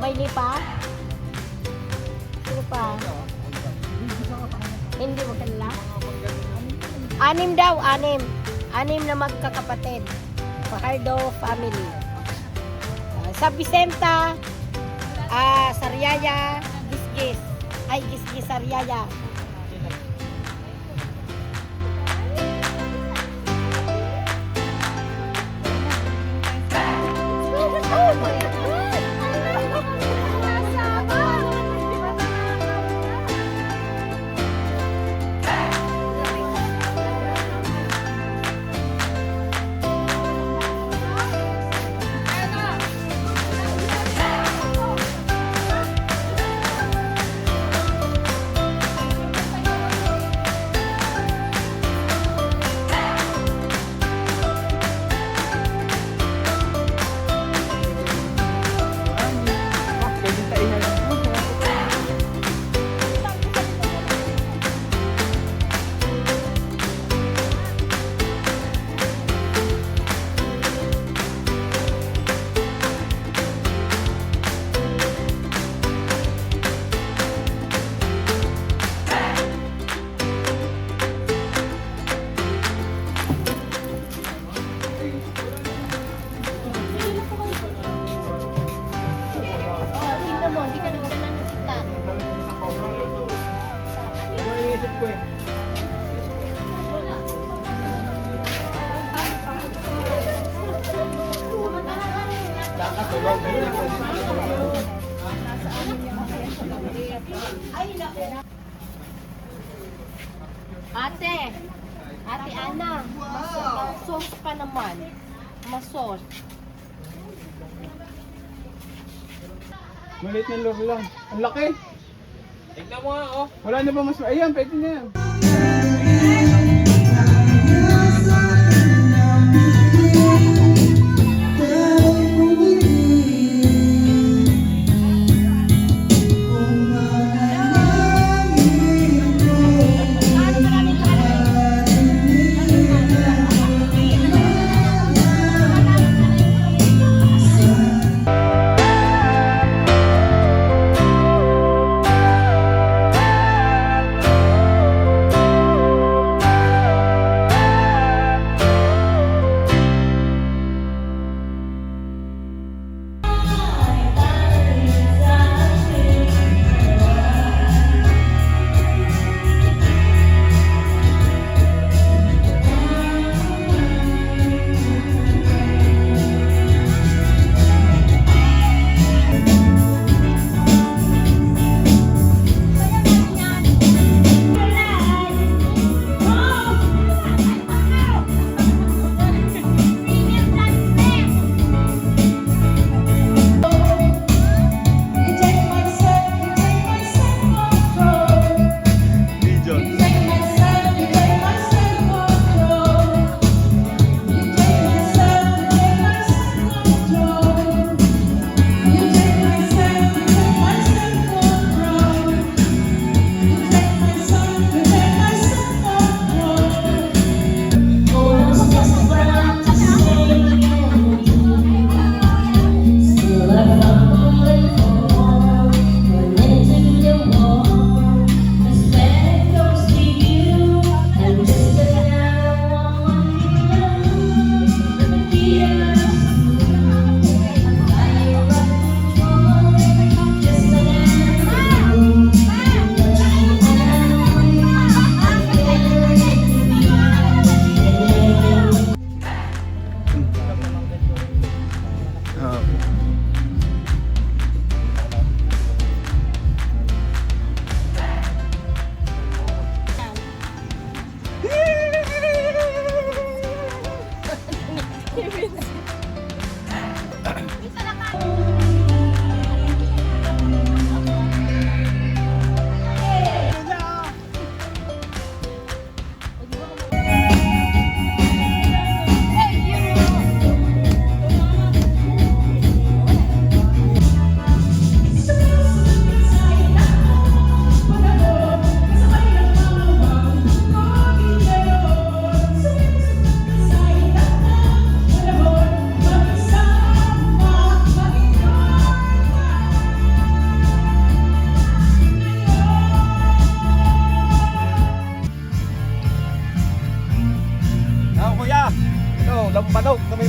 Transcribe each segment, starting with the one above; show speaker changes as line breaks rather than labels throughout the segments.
May lipa? Sino pa? Hindi mo kanila? Anim daw, anim. Anim na magkakapatid. Fajardo family. Sa Vicenta, Sariaya, Gisgis. Ay, Gisgis, Sariaya. Ate Ana, masos pa naman. Masos.
Maliit na lure lang. Ang laki.
Tignan mo nga, oh.
Wala na ba mas... Ayan, pwede na yan.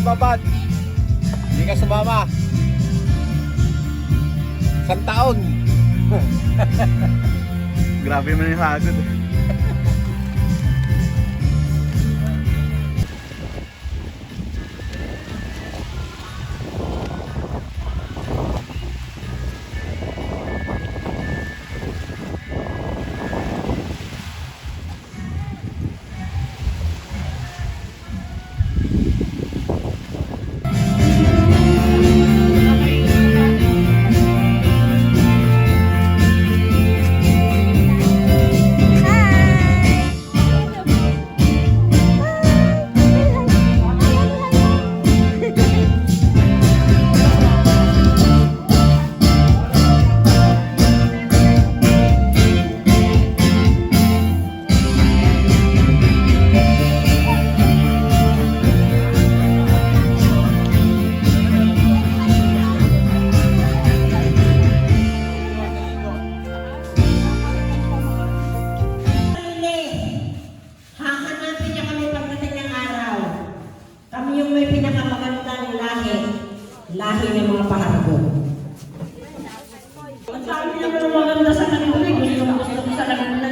babad. Hindi ka sumama. 1 taon.
Grabe man yung hagod.
Hahanapin niya kami pagdating ng araw. Kami yung may pinakamagandang lahi. Lahi ng mga paharbo. Ang sabi niya pero maganda sa kanila. Gusto ko sa kanila.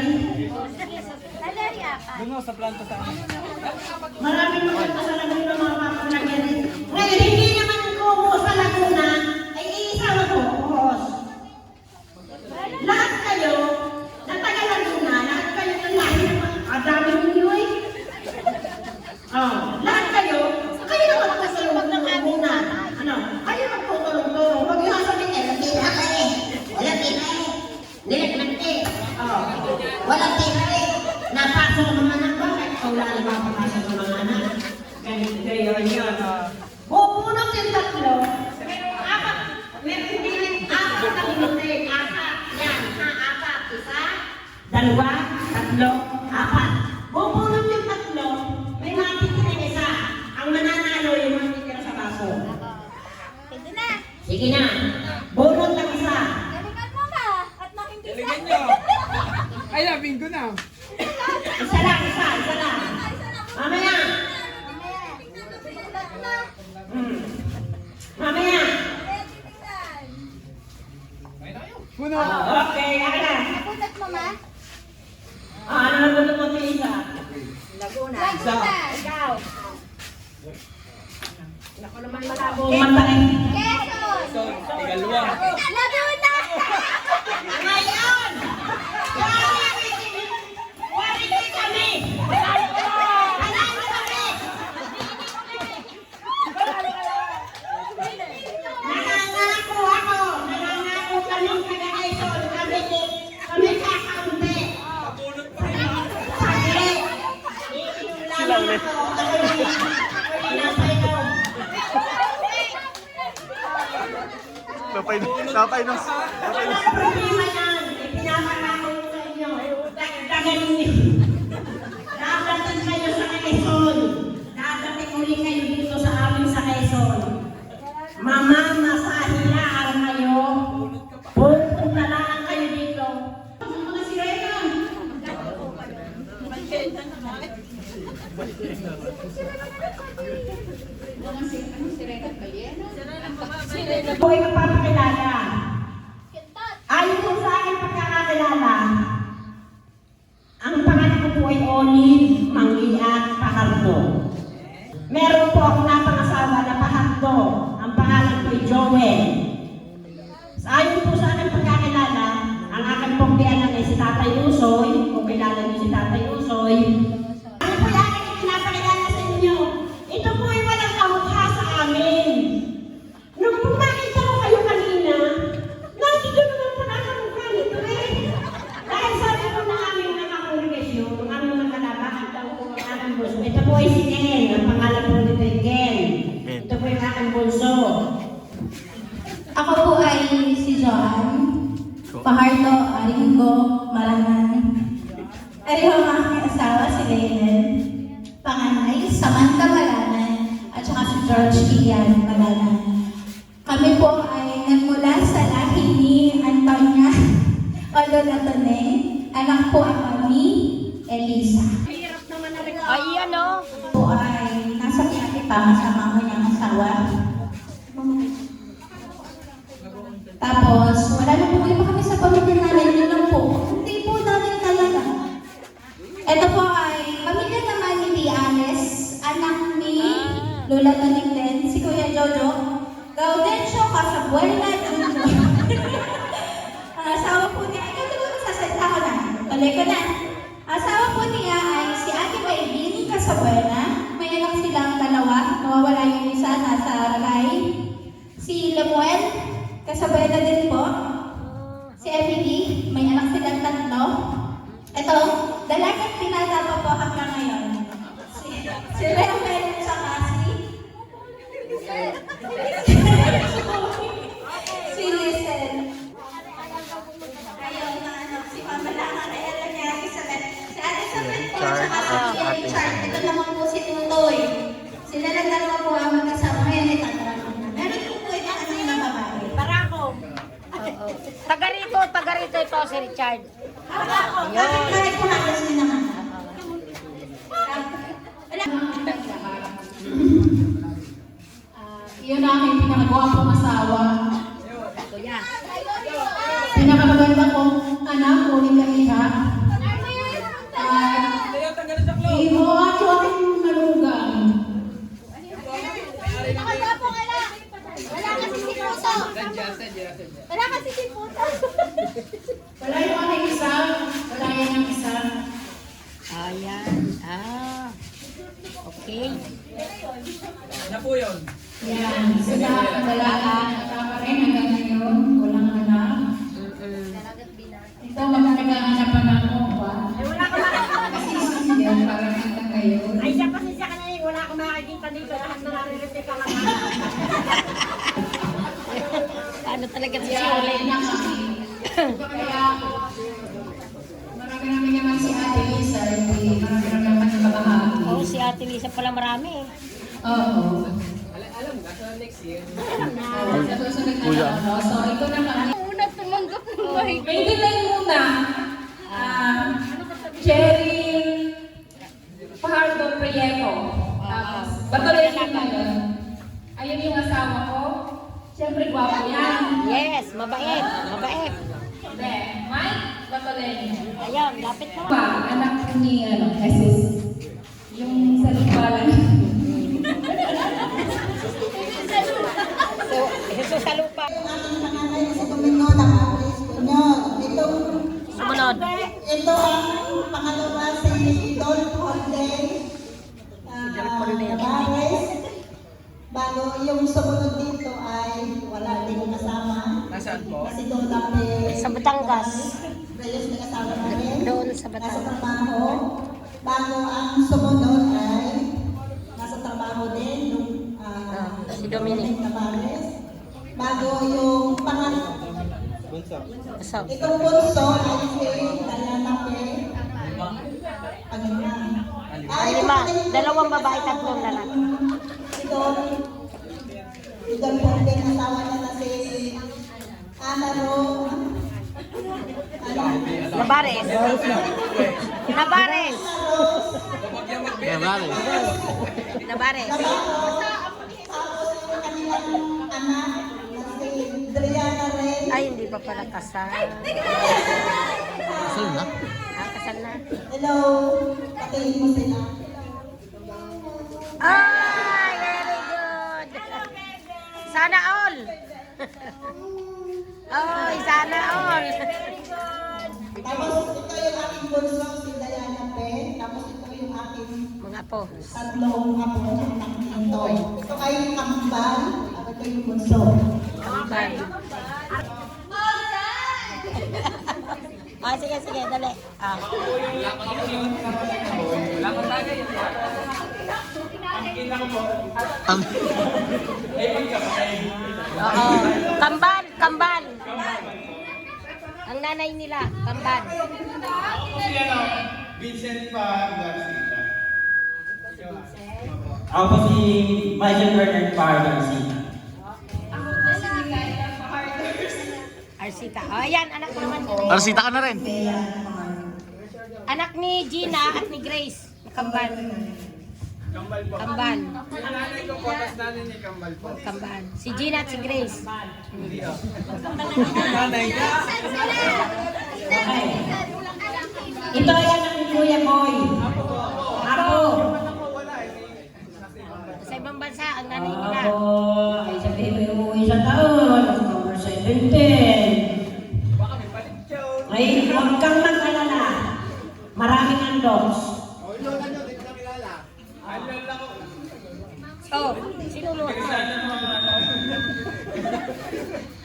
Doon sa planta sa amin.
Maraming maganda sa Laguna mga kapatid. Ngayon, hindi naman ko sa Laguna ay iisa na po, boss. Lahat kayo, na taga Laguna, lahat kayo ng lahi ng mga dami ninyo eh. Lahat kayo naman magkasalubag ng Laguna. Kayo magtutulong-tulong. Huwag yung sasabihin eh, walang tira ka eh. Walang tira eh. Nilagnat eh. Walang tira eh. Napasok naman ang bakit? Wala na ba papasok ng mga anak? Kaya yun. Bubunot yung tatlo. Apat. Meron din apat ang inutin. Apat. Yan. Apat. Isa. Dalawa. Tatlo. Apat. Bubunot yung tatlo. May matitira isa. Ang mananalo yung matitira sa baso.
Pwede na.
Sige na. Bunot lang isa.
Galingan mo ba? At nakindi
Galingan nyo. Ay, labing ko na.
Isa lang. Mamaya. Mamaya.
Puno.
Okay, akin na.
Napunat mo ma?
Ano na gusto mo ito isa?
Laguna.
Ikaw. Naku naman malabo matay.
Quezon.
Ikaluwa.
Laguna.
Ngayon! Wariti kami! Panalo kami! Nangangako ako! Nangangako kami taga-Quezon! Kami kakaunti! Saglit! Iinom lang ako! Ako nasa ikaw!
Tapay nung...
Walang problema yan. Ipinapangako ko sa inyo. Dagdagan niyo. Dadating kayo sa Quezon. Dadating uli kayo dito sa amin sa Quezon. Mamamasahilaan kayo. Pupunta lang kayo dito. Mga sirena. Ako ay magpapakilala. Ayon po sa aking pagkakakilala, ang pangalan ko po ay Olive Mangiat Pahardo. Meron po akong napangasawa na Pahardo. Ang pangalan ko ay Joel. Ayon po sa aking pagkakilala, ang aking pong biyanan ay si Tatay Usoy. Kung kilala niyo si Tatay Usoy. Ano po yung aking pinapakilala sa inyo? Ito po ay walang kamukha sa amin. Nung pumakita ko kayo kanina, nandito naman pagkakamukha nito eh. Dahil sabi ko na aming nakakongregasyon, ang aming magkalabakan daw po ang aking bunso. Ito po ay si Ken, ang pangalan po nito ay Ken. Ito po yung aking bunso.
Ako po ay si Joan Pahardo Aringo Maranan. Ariho ang aking asawa si Leonel. Panganay, Samantha Maranan at saka si George Ian Maranan. Kami po ay nagmula sa lahi ni Antonia Ololatone. Anak po ang kami, Elisa.
Ay, ano?
Po ay nasa Piati pa kasama ko niyang Tapos, wala na problema kami sa pamilya namin. Yun lang po. Hindi po namin talaga. Ito po ay pamilya naman ni Tianes, anak ni Lola Toning din, si Kuya Jojo, Gaudencio Casabuela Jojo. Ang asawa po niya, ikaw diba magsasalita ko na? Tuloy ko na. Asawa po niya ay si Ate Maylene Casabuela. May anak silang dalawa, nawawala yung isa, nasa Ragay. Si Lemuel Casabuela din po. Si Emily, may anak silang 3. Ito, dalagang pinata pa po hanggang ngayon. Si Lemuel at saka si Listen. Ayun, si Mama lang ang alam niya, si Ate Isabel po, at saka si Richard. Ito naman po si Tutoy. Sila lang dalawa po ang magkasama ngayon, itatawag ko na. Meron po po ito ano yung babae. Parako.
Taga rito ito si Richard.
Parako. Kahit po halos din naman. Yun ang aking pinakagwapong asawa.
Kuya.
Pinakamaganda kong anak, ulit ang iha.
Leo, tanggalin sa flow.
Iho at aking malugang.
Wala kasi si Puso. Wala kasi si Puso.
Wala yung aking isa. Wala yan ang isa.
Ayan. Okay.
Ano po yun?
Yan. Sila ang dalaga. Tama rin hanggang ngayon. Walang anak. Ito mag-naghahanap pa ng opa.
Wala ka makakita.
Kasi yan, parang hanggang ngayon.
Ay, siya pasensya ka na eh. Wala akong makikita dito. Lahat na narirete ka lang. Paano talaga si
Kaya
Shirley?
rin na kami. Kaya marami naman si Ate Lisa. Marami naman yung kabahagi.
Oo, si Ate Lisa pala marami eh.
Oo.
Alam mo, nasa next year.
Sa susunod na ano. So, ito naman.
Una tumanggap ng mic.
May delay muna. Cherry Fajardo Prieto. Tapos, Batuloy na yun. Ayun yung asawa ko. Siyempre, gwapo yan.
Yes, mabait. Mabait.
Hindi. Mike Batuloy.
Ayun, lapit mo.
Anak ni Jesus. Yung sa lupalan.
So, Jesus sa lupa. Sumunod.
Ito ang pangalawa si Dolph Holden. Navarez. Bago yung sumunod dito ay wala din kasama.
Nasaan po?
Si Don Lape.
Sa Batangas.
Reyes na kasama namin.
Doon sa
Nasa
Batangas.
trabaho. Bago ang sumunod ay nasa trabaho din yung
si Dominic.
Navarez. Bago yung pangalan.
So,
Itong bunso ay si Diana Pe.
ang lima. 2 babae, 3 lalaki.
Idol po din asawa niya na si Ana Ro.
Nabares. Nabares. Nabares.
Tapos yung kanilang anak na si Driana Ray.
Ay, hindi pa pala kasal.
Kasal na?
Kasal na.
Hello, patayin mo sila.
Ay, very good. Sana all. Oh, sana all.
Tapos ito yung aking bunso, si Diana Pe. Tapos ito yung aking
Mga po.
3 apo ito. Ito ay kambal. Ito yung bunso.
Kambal. Sige, dali.
Lakot tayo yun. Kita ko po.
Oo. Kambal. Ang nanay nila, kambal.
Vincent pa Garcia.
Ako po si Michael Bernard Garcia.
Arsita. Oh, ayan, anak naman ni
Arsita ka na rin.
Anak ni Gina at ni Grace. Kambal. Kambal.
Yung nanay ko po, tas nanay ni Kambal po.
Kambal. Si Gina at si Grace.
Hindi oh. Nanay niya.
Okay. Ito ay anak ni Kuya Boy. Ako.
Sa ibang bansa, ang nanay nila.
Ako ay sabihin mo yung umuwi sa taon. October 17. Ay, huwag kang mag-alala. Maraming andoks.
Oh, sino Lola?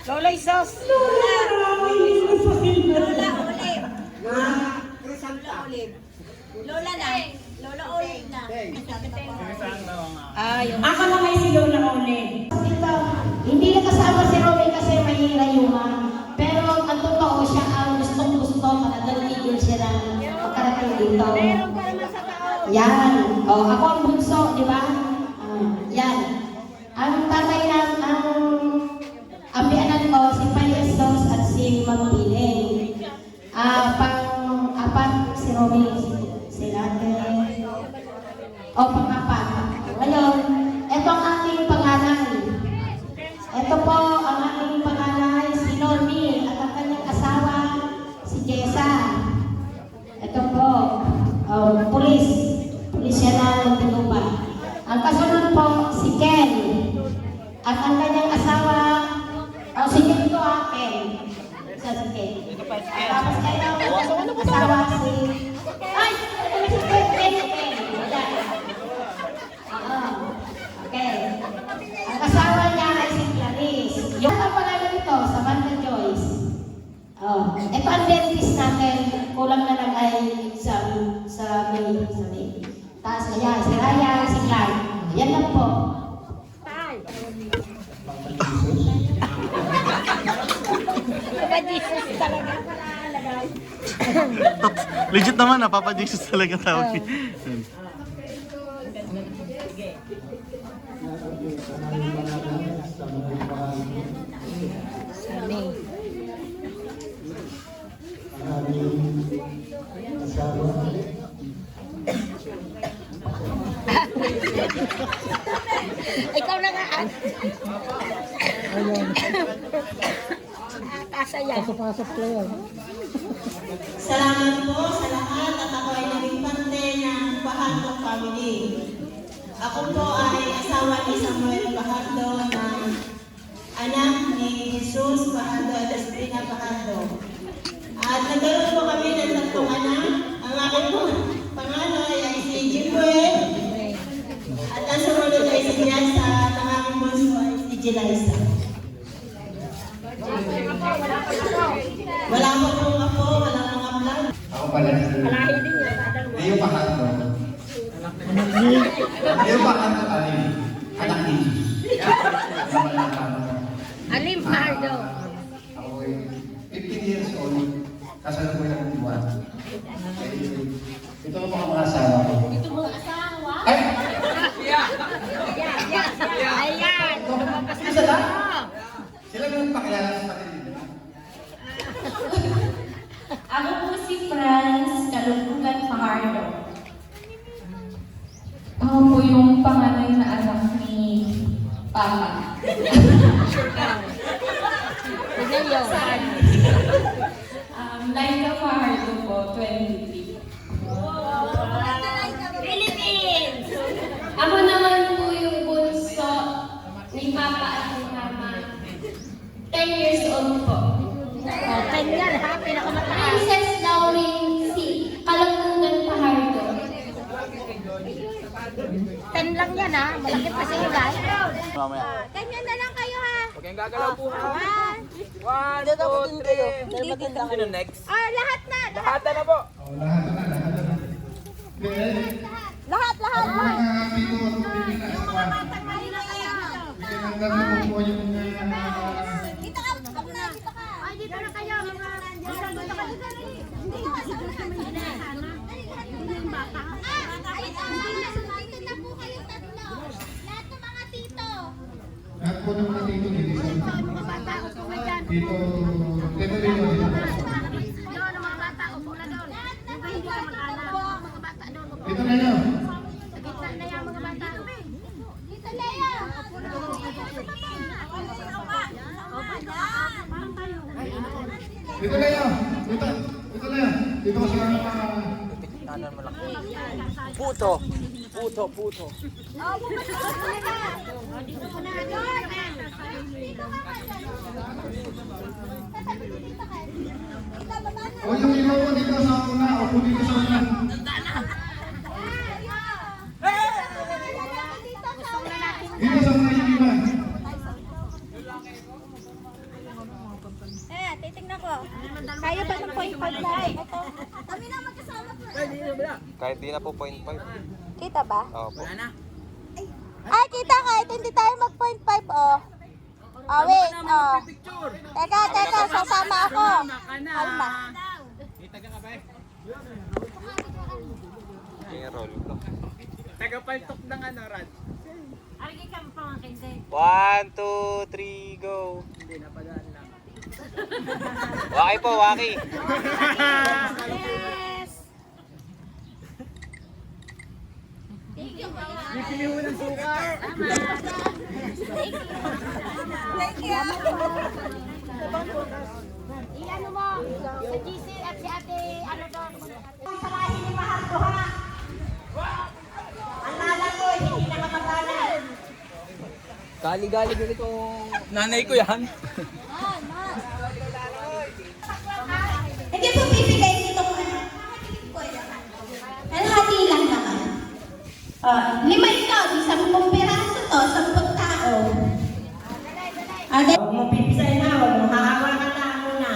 Lola Isos.
Lola Olive.
Lola na. Lola Olive na. Ah, yung...
Ako na may si Lola Olive. Ito, hindi na kasama si Romy kasi mahira yung pero ang totoo siya ang gustong-gusto talagang tigil siya ng pagkarating dito.
Meron pa naman sa tao.
Yan. O, ako ang bunso, di ba? Yan. Ang tatay ng ang bianan ko, si Payasos at si Magpiling. Pang-apat si Romy, si Ate. O, pang-apat. Ngayon, ito ang aking panganay. Ito po ang aking panganay, si Normie, at ang kanyang asawa, si Jessa. Ito po, pulis. Pulis siya na Muntinlupa. Ang kasunod po, si Ken. At ang kanyang asawa, si Ken to Ken. Isa si Ken. Tapos kanyang asawa si... Ay! Ano si Ken? Ken. Okay. Ang asawa niya ay si Clarice. Yung ang pangalan nito, Samantha Joyce. Ito ang dentist natin. Kulang na lang ay exam sa May. Tapos ayan, si Raya, si Clark. Yan lang po.
Papa Jesus talaga.
Legit naman, Papa Jesus talaga tawag.
Sani. Ikaw na nga. Kasaya.
Salamat po sa lahat at ako ay naging parte ng Fajardo family. Ako po ay asawa ni Samuel Fajardo na anak ni Jesus Fajardo at Espina Fajardo. At nagkaroon po kami ng tatlong anak. Ang aking po panganay ay si Jimwell. At ang sumunod ay si Jasa at ang aking bunso ay si Jeliza. Wala po kong apo, wala pong aplan.
Ako pala si Leo Pahanto. Leo Pahanto Alim. Anak ni Jesus.
Alim Pardo.
Ako ay 15 years old. Kasalukuyan ng buwan. Ito ang mga asawa ko.
Ito mga asawa.
Ay!
Ayan.
Isa lang? Sila yung pakilala sa pati.
Ako po si Franz Kalungkugan Fajardo. Ako po yung panganay na anak ni Papa.
Tignan yun.
Laika Fajardo po, 23.
Philippines!
Ako naman po yung bunso ni Papa at ni Mama. 10 years old po.
Oh, 10 yan ha, pinakamataas.
Princess Lauren C. Kalungkugan Fajardo.
10 lang yan ha, malaki pa sa iba.
Mamaya.
Ganyan na lang kayo ha.
Okay, ang gagalaw po ha. 1, 2, 3. Sino next?
Lahat na.
Lahat na po.
Lahat na. Okay.
Lahat.
Ako mga amigo at pipila sa kwan.
Kanina kayo.
Pinagdami ko po yung
Dito ka, dito ka. Ay, dito na kayo. Dito ka. Hindi ka dito na po kayo tatlo. Lahat ng mga tito.
lahat po ng mga tito dito.
Mga bata, upo ka dyan.
Tito Rino.
Doon, mga bata, upo na doon. Huwag hindi ka mag-ala. Mga bata doon, upo.
Dito na yun.
Sa gitna na yan, mga bata.
Dito na yan. Dito na yan. Dito ko siya
Puto. Puto.
Oh, bumalik ka na. Dito ka na. Dito ka na. Tatabi dito ka. Dito, baba na.
O yung iba ko dito sa una. Opo dito sa una. Dito sa una yung iba.
Titignan ko. Kaya ba ng 0.5 na? Ito. Kami na magkasama po.
Kahit di na po 0.5.
Kita ba?
Opo.
Ay, kita kahit hindi tayo mag 0.5, oh. Oh, wait, oh. Teka, sasama ako. Alma.
Roll ko.
Tagapaltok ng ano, Rad?
1, 2, 3, go.
Hindi, napadaan lang.
Waki po, waki.
Yes! Thank you, Mama.
Bibili mo ng suka.
Thank you. Iyan mo, sa GC at si ate, ano doon?
Salahin ni Mahal ko ha. Ang lala ko, hindi na kamagalan.
Gali-gali ganito. Nanay ko yan.
Hindi po bibigay dito ko ano. Hati lang naman. 5 ito, 10 piraso to, 10 tao.
Huwag mo pipisahin na, huwag mo hahawakan na muna.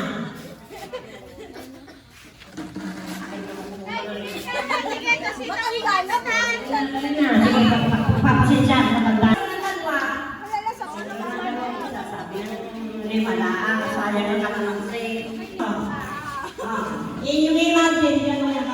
Sige, kasi naiwan na na.
Sige, papasensya na magdala.
Wala sa ulo naman.
Sabi ni Malaan, sayang ang kalamansi. Yun yung imagine, yan mo yan.